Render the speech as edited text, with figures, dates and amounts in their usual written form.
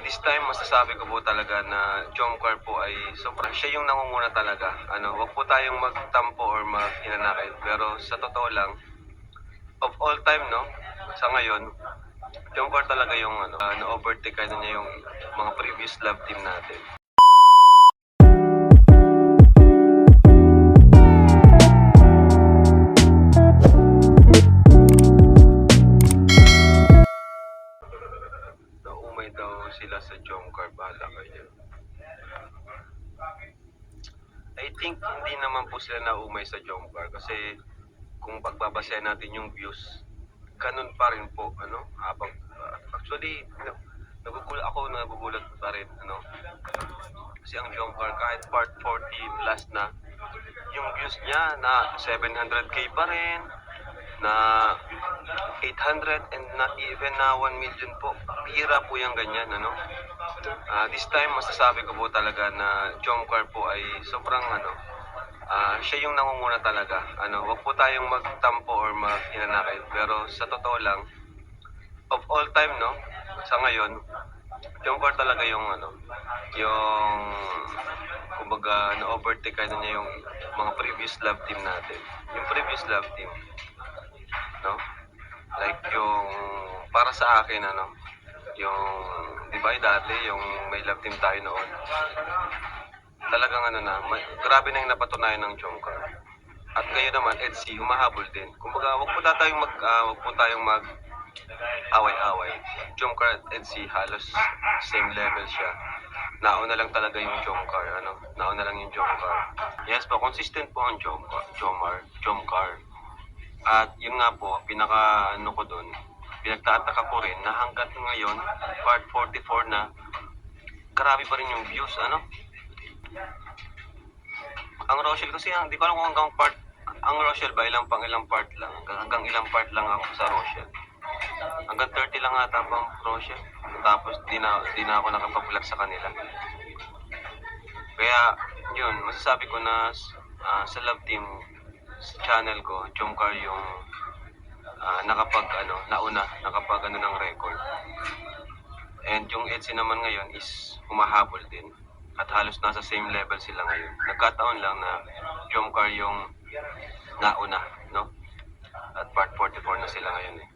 This time, masasabi ko po talaga na Jomcar po ay sobrang siya yung nangunguna talaga. Wag po tayong magtampo or maghinanakit. Pero sa totoo lang, of all time, no, sa ngayon, Jomcar talaga yung na-overtake na niya yung mga previous love team natin. Naumay daw sila sa Jomcar, bahala kayo. I think hindi naman po sila naumay sa Jomcar kasi kung pagbabasehan natin yung views, ganun pa rin po, habang actually nagugulat pa rin, kasi ang Jomcar kahit part 40 plus na, yung views niya na 700k pa rin, na 800 and not even na 1 million po. Bihira po yung ganyan, This time, masasabi ko po talaga na Jomcar po ay sobrang siya yung nangunguna talaga. Wag po tayong magtampo or maghinanakit. Pero sa totoo lang, of all time, no, sa ngayon, Jomcar talaga yung yung kumbaga na-overtake na niya yung mga previous love team natin. Yung previous love team, no? Like yung para sa akin, yung, di ba dati, yung may love team tayo noon, talagang grabe na yung napatunayan ng Jomcar. At ngayon naman, EDSI, humahabol din. Kumbaga, wag po tayong mag away-away. Jomcar at EDSI, halos same level siya. Nauna lang talaga yung Jomcar, nauna lang yung Jomcar. Yes po, consistent po ang Jomcar. At yun nga po, ko doon, pinagtataka ko rin na hanggat ngayon, part 44 na, grabe pa rin yung views, Ang Rochelle kasi, hindi ko alam kung ang Rochelle ba, ilang part lang, hanggang ilang part lang ako sa Rochelle. Hanggang 30 lang ata pang Rochelle. Tapos, di na ako nakapag-vlog sa kanila. Kaya, yun, masasabi ko na sa love team, sa channel ko, Jomcar yung nakapag ng record. And yung EDSI naman ngayon is humahabol din. At halos nasa same level sila ngayon. Nagkataon lang na Jomcar yung nauna, no? At part 44 na sila ngayon eh.